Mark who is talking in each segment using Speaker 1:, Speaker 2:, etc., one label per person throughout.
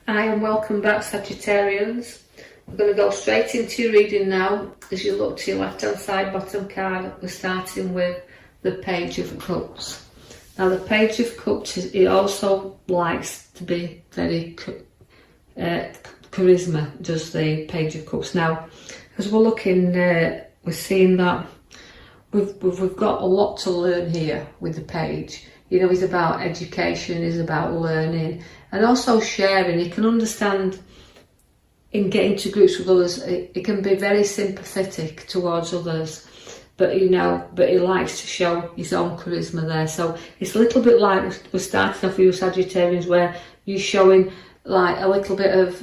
Speaker 1: Hi and welcome back, Sagittarians. We're going to go straight into your reading now. As you look to your left hand side bottom card, we're starting with the Page of Cups. Now the Page of Cups, it also likes to be very charisma, does the Page of Cups. Now as we're looking, we're seeing that we've got a lot to learn here with the page. You know, it's about education, it's about learning and also sharing. You can understand in getting to grips with others, it can be very sympathetic towards others, but he likes to show his own charisma there. So it's a little bit like we're starting off with you Sagittarians, where you're showing like a little bit of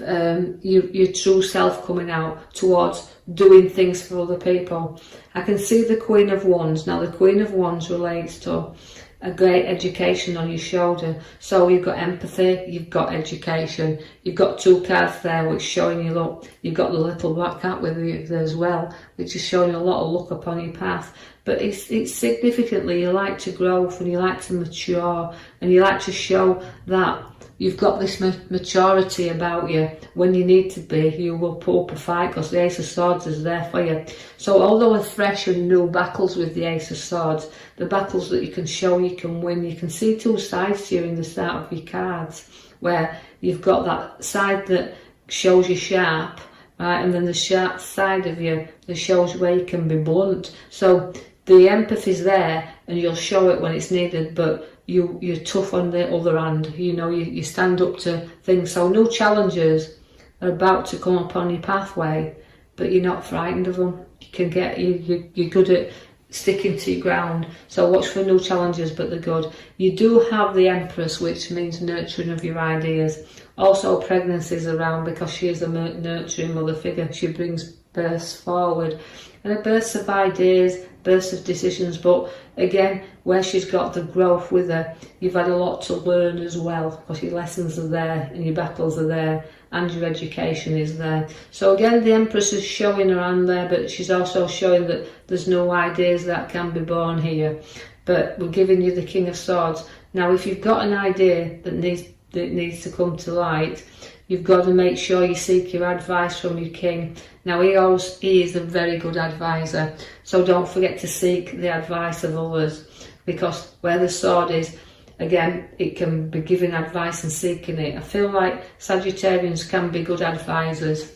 Speaker 1: your true self coming out towards doing things for other people. I can see the Queen of Wands. Now the Queen of Wands relates to a great education on your shoulder. So you've got empathy, you've got education, you've got two cards there which showing you look. You've got the little black cat with you there as well, which is showing a lot of luck upon your path. But it's significantly you like to grow and you like to mature and you like to show that you've got this maturity about you. When you need to be, you will put up a fight because the Ace of Swords is there for you. So although a fresh and new battles with the Ace of Swords, the battles that you can show you can win, you can see two sides to you in the start of your cards, where you've got that side that shows you sharp, right, and then the sharp side of you that shows where you can be blunt. So the empathy's there and you'll show it when it's needed, but you're tough on the other hand. You know, you stand up to things. So new challenges are about to come upon your pathway, but you're not frightened of them. You can get you're good at sticking to your ground. So watch for new challenges, but they're good. You do have the Empress, which means nurturing of your ideas. Also pregnancy's around because she is a nurturing mother figure. She brings births forward and a births of ideas, births of decisions, but again, where she's got the growth with her, you've had a lot to learn as well, because your lessons are there and your battles are there and your education is there. So again, the Empress is showing her hand there, but she's also showing that there's no ideas that can be born here. But we're giving you the King of Swords. Now if you've got an idea that needs to come to light, you've got to make sure you seek your advice from your king. Now he is a very good advisor, so don't forget to seek the advice of others, because where the sword is, again, it can be giving advice and seeking it. I feel like Sagittarians can be good advisors.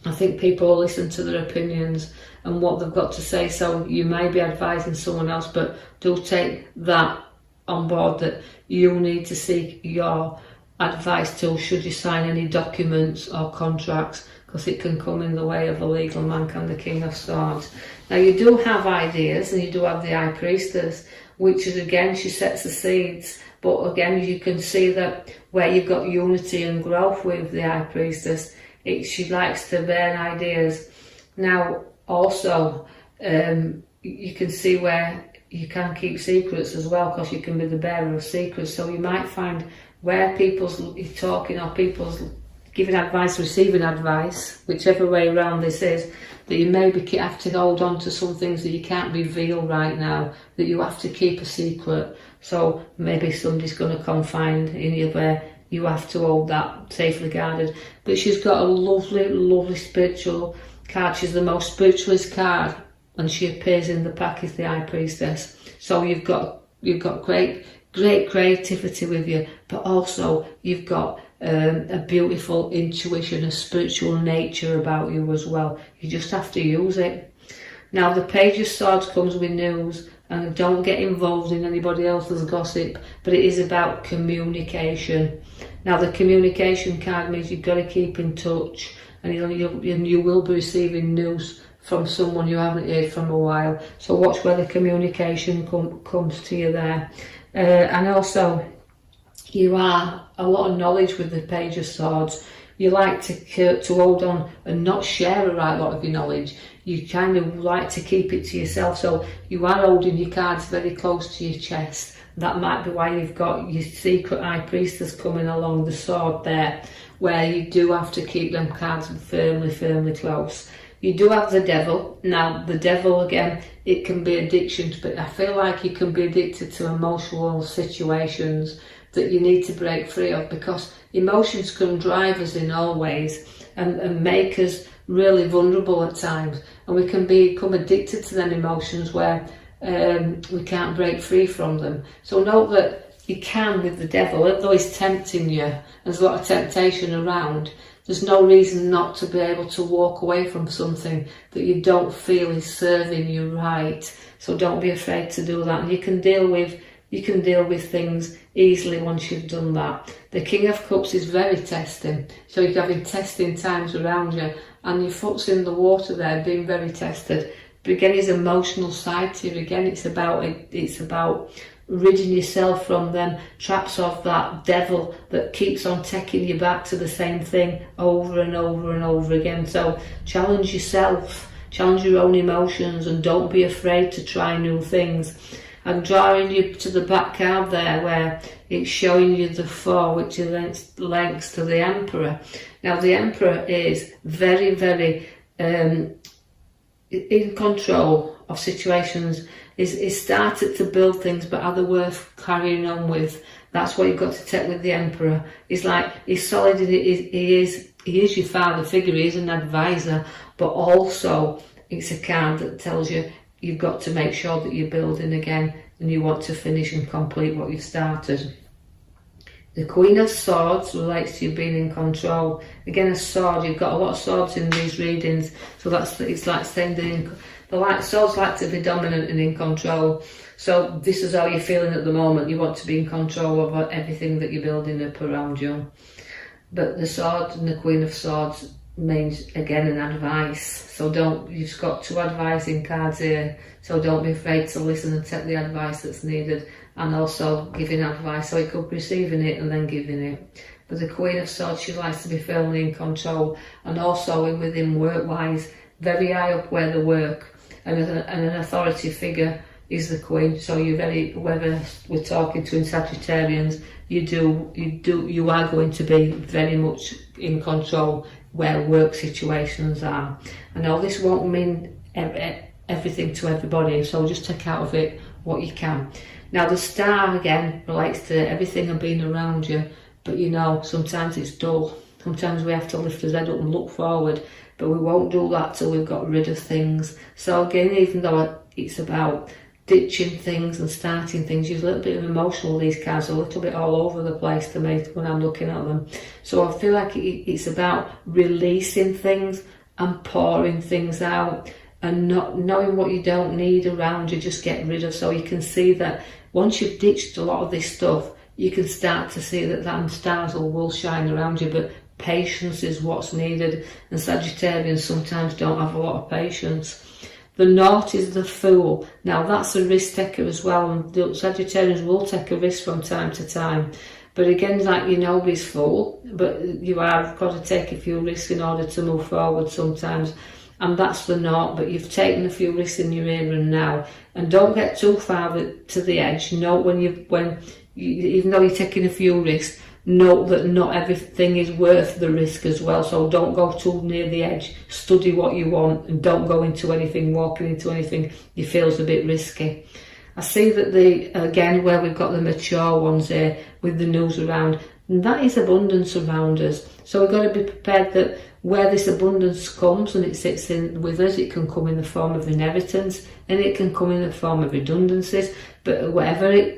Speaker 1: I think people will listen to their opinions and what they've got to say, so you may be advising someone else, but do take that on board, that you need to seek your advice too should you sign any documents or contracts, because it can come in the way of a legal man, can the King of Swords. Now you do have ideas and you do have the High Priestess, which is again, she sets the seeds, but again you can see that where you've got unity and growth with the High Priestess, she likes to bear ideas. Now also you can see where you can keep secrets as well, because you can be the bearer of secrets. So you might find where people's talking or people's giving advice, receiving advice, whichever way around this is, that you maybe have to hold on to some things that you can't reveal right now, that you have to keep a secret. So maybe somebody's going to confide in you where you have to hold that safely guarded. But she's got a lovely, lovely spiritual card. She's the most spiritualist card, and she appears in the pack as the High Priestess. So you've got great creativity with you, but also you've got a beautiful intuition, a spiritual nature about you as well. You just have to use it. Now the Page of Swords comes with news, and don't get involved in anybody else's gossip, but it is about communication. Now the communication card means you've got to keep in touch, and you will be receiving news from someone you haven't heard from a while. So watch where the communication comes to you there. And also, you are a lot of knowledge with the Page of Swords. You like to hold on and not share a right lot of your knowledge. You kind of like to keep it to yourself. So you are holding your cards very close to your chest. That might be why you've got your secret High Priestess coming along the sword there, where you do have to keep them cards firmly close. You do have the Devil. Now the Devil, again, it can be addictions, but I feel like you can be addicted to emotional situations that you need to break free of, because emotions can drive us in all ways and make us really vulnerable at times, and we can become addicted to them emotions where we can't break free from them. So note that you can with the devil, although he's tempting you, there's a lot of temptation around, there's no reason not to be able to walk away from something that you don't feel is serving you right. So don't be afraid to do that, and you can deal with things easily once you've done that. The King of Cups is very testing, so you're having testing times around you, and your foot's in the water there, being very tested. But again, his emotional side to you, again, it's about ridding yourself from them traps of that devil that keeps on taking you back to the same thing over and over and over again. So challenge yourself, challenge your own emotions, and don't be afraid to try new things. I'm drawing you to the back card there where it's showing you the 4, which is links to the Emperor. Now the Emperor is very, very in control of situations, is started to build things, but are they worth carrying on with? That's what you've got to take with the Emperor. He's solid, he is your father figure, he is an advisor, but also it's a card that tells you you've got to make sure that you're building again and you want to finish and complete what you've started. The Queen of Swords relates to you being in control. Again, a sword, you've got a lot of swords in these readings, so it's like saying swords like to be dominant and in control. So this is how you're feeling at the moment. You want to be in control of everything that you're building up around you. But the sword and the Queen of Swords means, again, an advice. So you've got 2 advising cards here, so don't be afraid to listen and take the advice that's needed, and also giving advice, so it could be receiving it and then giving it. But the Queen of Swords, she likes to be firmly in control, and also within work-wise, very high up where they work, and an authority figure is the Queen. So whether we're talking to Sagittarians, you are going to be very much in control where work situations are. I know this won't mean everything to everybody, so just take out of it what you can. Now the Star again relates to everything and being around you, but sometimes it's dull. Sometimes we have to lift our head up and look forward, but we won't do that till we've got rid of things. So again, even though it's about ditching things and starting things, you're a little bit of emotional, these cards are a little bit all over the place to me when I'm looking at them. So I feel like it's about releasing things and pouring things out, and not knowing what you don't need around you, just get rid of. So you can see that once you've ditched a lot of this stuff, you can start to see that stars will shine around you, but patience is what's needed, and Sagittarians sometimes don't have a lot of patience. The North is the Fool. Now that's a risk taker as well, and the Sagittarians will take a risk from time to time. But again, like nobody's fool, but you have got to take a few risks in order to move forward sometimes. And that's the North, but you've taken a few risks in your here and now. And don't get too far to the edge. Note even though you're taking a few risks, note that not everything is worth the risk as well. So don't go too near the edge. Study what you want and don't go into anything, walking into anything you feel is a bit risky. I see that again, where we've got the mature ones here with the news around, and that is abundance around us. So we've got to be prepared that where this abundance comes and it sits in with us, it can come in the form of inheritance, and it can come in the form of redundancies. But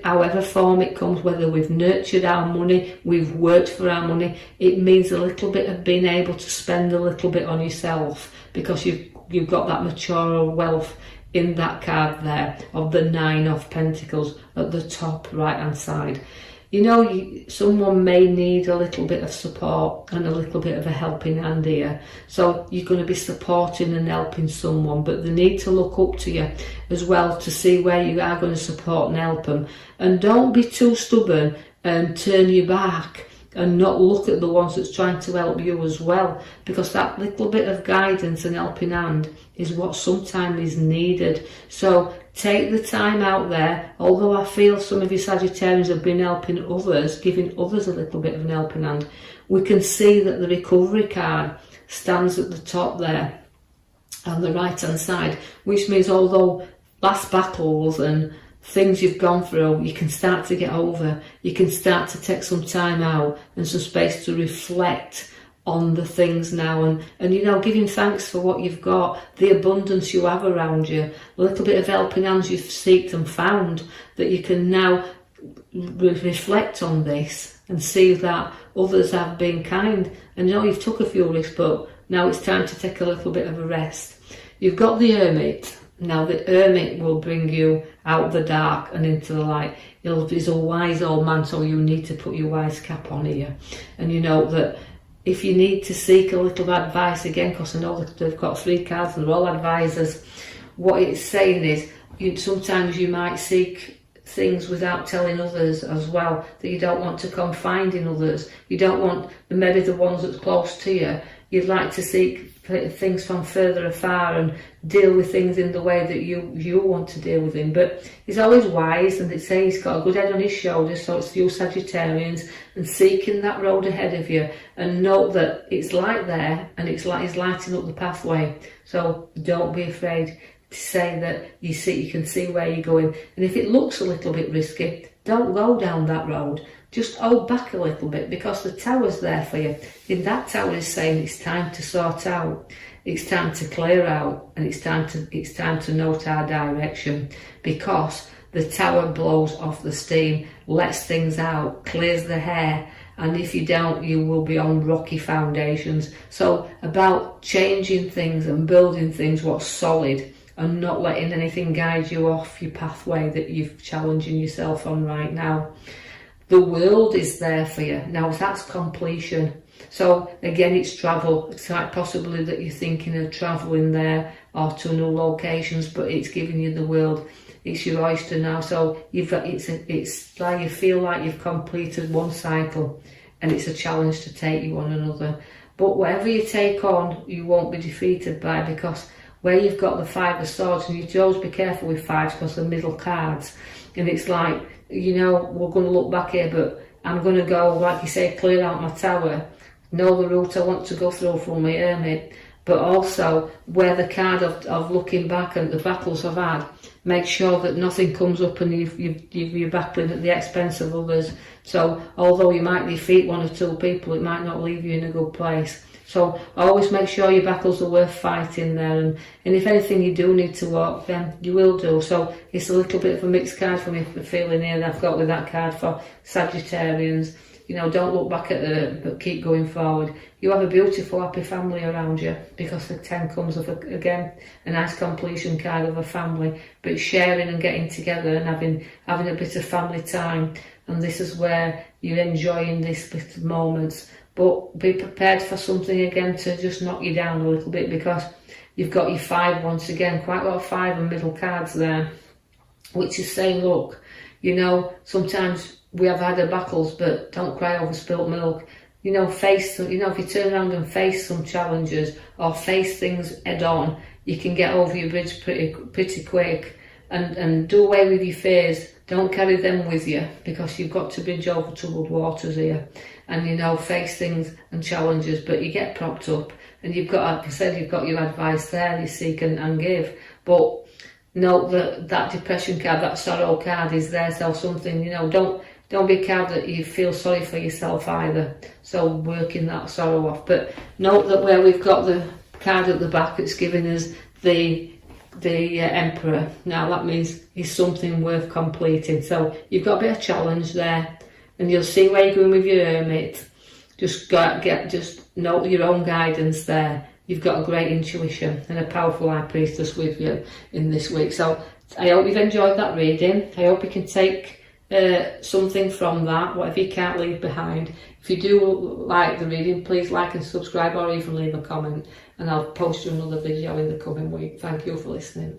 Speaker 1: however form it comes, whether we've nurtured our money, we've worked for our money, it means a little bit of being able to spend a little bit on yourself, because you've got that mature wealth in that card there of the 9 of Pentacles at the top right hand side. Someone may need a little bit of support and a little bit of a helping hand here. So you're going to be supporting and helping someone, but they need to look up to you as well to see where you are going to support and help them. And don't be too stubborn and turn your back and not look at the ones that's trying to help you as well, because that little bit of guidance and helping hand is what sometimes is needed. So take the time out there. Although I feel some of you Sagittarians have been helping others, giving others a little bit of an helping hand, we can see that the recovery card stands at the top there on the right hand side, which means although last battles and things you've gone through, you can start to get over. You can start to take some time out and some space to reflect on the things now, and you know, giving thanks for what you've got, the abundance you have around you, a little bit of helping hands you've sought and found, that you can now reflect on this and see that others have been kind. And you know, you've took a few risks, but now it's time to take a little bit of a rest. You've got the Hermit. Now the Hermit will bring you out the dark and into the light. He's a wise old man, so you need to put your wise cap on here. And you know that if you need to seek a little advice again, because I know that they've got 3 cards and they're all advisors, what it's saying is sometimes you might seek things without telling others as well, that you don't want to confide in others. You don't want maybe the ones that's close to you. You'd like to seek things from further afar and deal with things in the way that you want to deal with them. But he's always wise, and they say he's got a good head on his shoulders, so it's you Sagittarians, and seeking that road ahead of you, and note that it's light there, and it's like he's lighting up the pathway. So don't be afraid to say that you can see where you're going. And if it looks a little bit risky, don't go down that road. Just hold back a little bit, because the tower's there for you. In that tower is saying it's time to sort out, it's time to clear out, and it's time to note our direction, because the tower blows off the steam, lets things out, clears the hair, and if you don't, you will be on rocky foundations. So about changing things and building things what's solid, and not letting anything guide you off your pathway that you're challenging yourself on right now. The world is there for you. Now that's completion. So again, it's travel. It's quite possibly that you're thinking of travelling there or to new locations, but it's giving you the world. It's your oyster now. So it's like you feel like you've completed one cycle, and it's a challenge to take you on another. But whatever you take on, you won't be defeated by, because where you've got the 5 of Swords, and you have to always be careful with 5s because they're middle cards, and it's like, you know, we're going to look back here, but I'm going to go, like you say, clear out my tower, know the route I want to go through for my Hermit, but also where the card of looking back and the battles I've had, make sure that nothing comes up and you're battling at the expense of others. So although you might defeat 1 or 2 people, it might not leave you in a good place. So always make sure your battles are worth fighting there, and if anything you do need to walk, then you will do. So it's a little bit of a mixed card for me, the feeling here that I've got with that card for Sagittarians. You know, don't look back at it, but keep going forward. You have a beautiful, happy family around you, because the 10 comes of, again, a nice completion card of a family, but sharing and getting together and having a bit of family time. And this is where you're enjoying this bit of moments. But be prepared for something again to just knock you down a little bit, because you've got your 5 once again, quite a lot of 5 and middle cards there, which is saying, look, you know, sometimes we have had our battles, but don't cry over spilt milk. You know, face them, you know, if you turn around and face some challenges or face things head on, you can get over your bridge pretty quick, and do away with your fears. Don't carry them with you, because you've got to bridge over troubled waters here, and you know, face things and challenges, but you get propped up, and you've got, like I said, you've got your advice there, you seek and give. But note that depression card, that sorrow card is there, so something, you know, don't be a card that you feel sorry for yourself either, so working that sorrow off. But note that where we've got the card at the back, it's giving us the Emperor. Now that means it's something worth completing, so you've got a bit of challenge there, and you'll see where you're going with your Hermit. Just note your own guidance there. You've got a great intuition and a powerful High Priestess with you in this week. So I hope you've enjoyed that reading. I hope you can take something from that, whatever you can't leave behind. If you do like the reading, please like and subscribe, or even leave a comment, and I'll post you another video in the coming week. Thank you for listening.